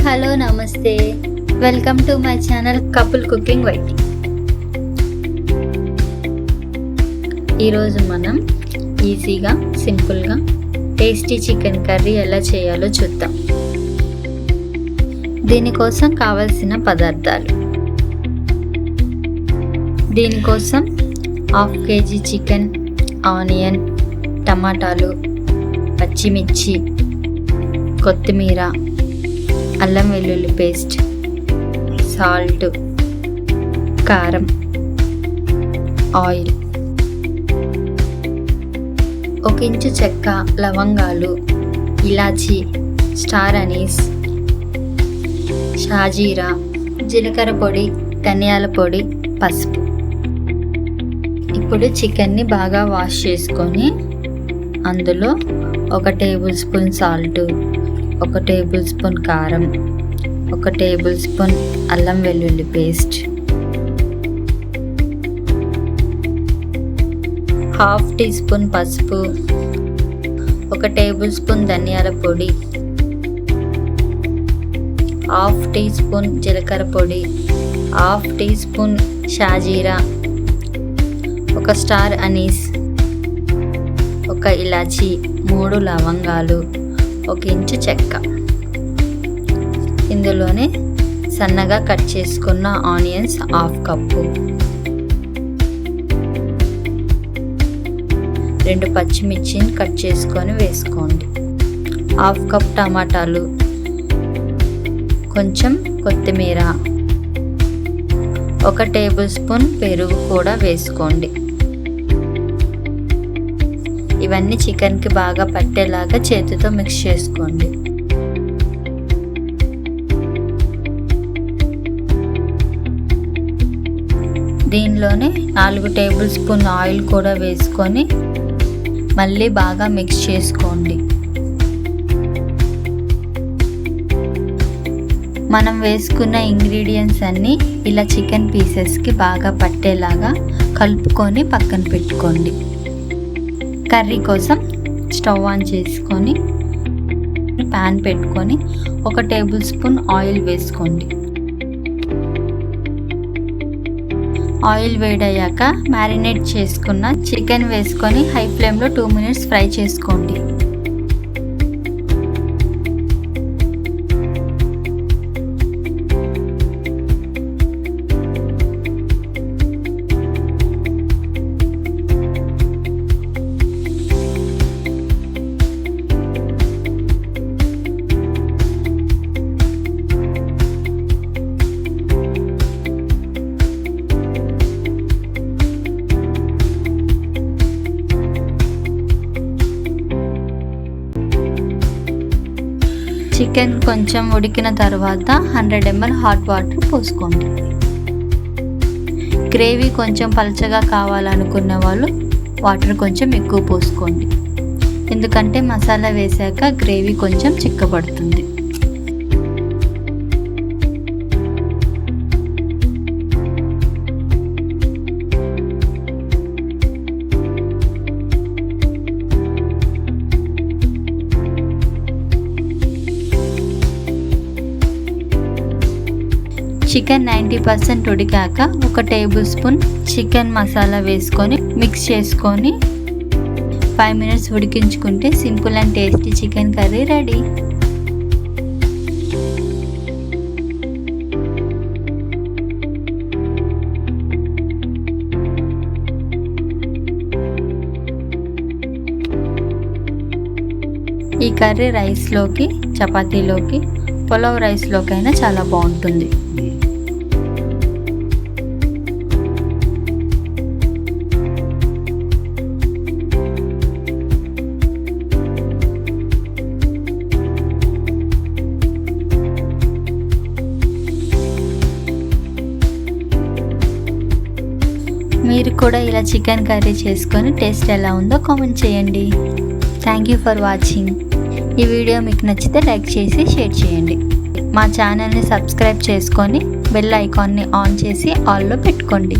Hello నమస్తే, welcome to my channel couple cooking YT. ఈరోజు మనం ఈజీగా సింపుల్గా టేస్టీ చికెన్ కర్రీ ఎలా చేయాలో చూద్దాం. దీనికోసం కావలసిన పదార్థాలు: దీనికోసం 1/2 kg చికెన్, ఆనియన్, టమాటాలు, పచ్చిమిర్చి, కొత్తిమీర, అల్లం వెల్లుల్లి పేస్ట్, సాల్ట్, కారం, ఆయిల్, 1 ఇంచు చెక్క, లవంగాలు, ఇలాచీ, స్టార్ అనీస్, షాజీరా, జీలకర్ర పొడి, ధనియాల పొడి, పసుపు. ఇప్పుడు చికెన్ని బాగా వాష్ చేసుకొని అందులో 1 table spoon salt, 1 table spoon కారం, 1 టేబుల్ స్పూన్ అల్లం వెల్లుల్లి పేస్ట్, 1/2 టీ స్పూన్ పసుపు, 1 టేబుల్ స్పూన్ ధనియాల పొడి, 1/2 టీ స్పూన్ జీలకర్ర పొడి, 1/2 టీ స్పూన్ షాజీరా, 1 స్టార్ అనీస్, 1 ఇలాచీ, 3 లవంగాలు, 1 ఇంచు చెక్క. ఇందులోనే సన్నగా కట్ చేసుకున్న ఆనియన్స్ 1/2 కప్పు, 2 పచ్చిమిర్చిని కట్ చేసుకొని వేసుకోండి, 1/2 కప్ టమాటాలు, కొంచెం కొత్తిమీర, 1 టేబుల్ స్పూన్ పెరుగు కూడా వేసుకోండి. ఇవన్నీ చికెన్కి బాగా పట్టేలాగా చేతితో మిక్స్ చేసుకోండి. దీనిలోనే 4 టేబుల్ స్పూన్ ఆయిల్ కూడా వేసుకొని మళ్ళీ బాగా మిక్స్ చేసుకోండి. మనం వేసుకున్న ఇంగ్రీడియంట్స్ అన్నీ ఇలా చికెన్ పీసెస్కి బాగా పట్టేలాగా కలుపుకొని పక్కన పెట్టుకోండి. కర్రీ కోసం స్టవ్ ఆన్ చేసుకొని ప్యాన్ పెట్టుకొని 1 టేబుల్ స్పూన్ ఆయిల్ వేసుకోండి. ఆయిల్ వేడయ్యాక మ్యారినేట్ చేసుకున్న చికెన్ వేసుకొని హై ఫ్లేమ్లో 2 మినిట్స్ ఫ్రై చేసుకోండి. చికెన్ కొంచెం ఉడికిన తర్వాత 100 ml హాట్ వాటర్ పోసుకోండి. గ్రేవీ కొంచెం పలచగా కావాలనుకున్న వాళ్ళు వాటర్ కొంచెం ఎక్కువ పోసుకోండి, ఎందుకంటే మసాలా వేసాక గ్రేవీ కొంచెం చిక్కబడుతుంది. చికెన్ 90% ఉడికాక 1 టేబుల్ స్పూన్ చికెన్ మసాలా వేసుకొని మిక్స్ చేసుకొని 5 మినిట్స్ ఉడికించుకుంటే simple and tasty chicken curry ready. ఈ కర్రీ రైస్లోకి, చపాతీలోకి, పులావ్ రైస్లోకి అయినా చాలా బాగుంటుంది. మీరు కూడా ఇలా చికెన్ కర్రీ చేసుకొని టేస్ట్ ఎలా ఉందో కామెంట్ చేయండి. Thank you for watching. ఈ వీడియో మీకు నచ్చితే లైక్ చేసి షేర్ చేయండి. మా ఛానల్ని సబ్స్క్రైబ్ చేసుకొని బెల్ ఐకాన్ని ఆన్ చేసి ఆల్లో పెట్టుకోండి.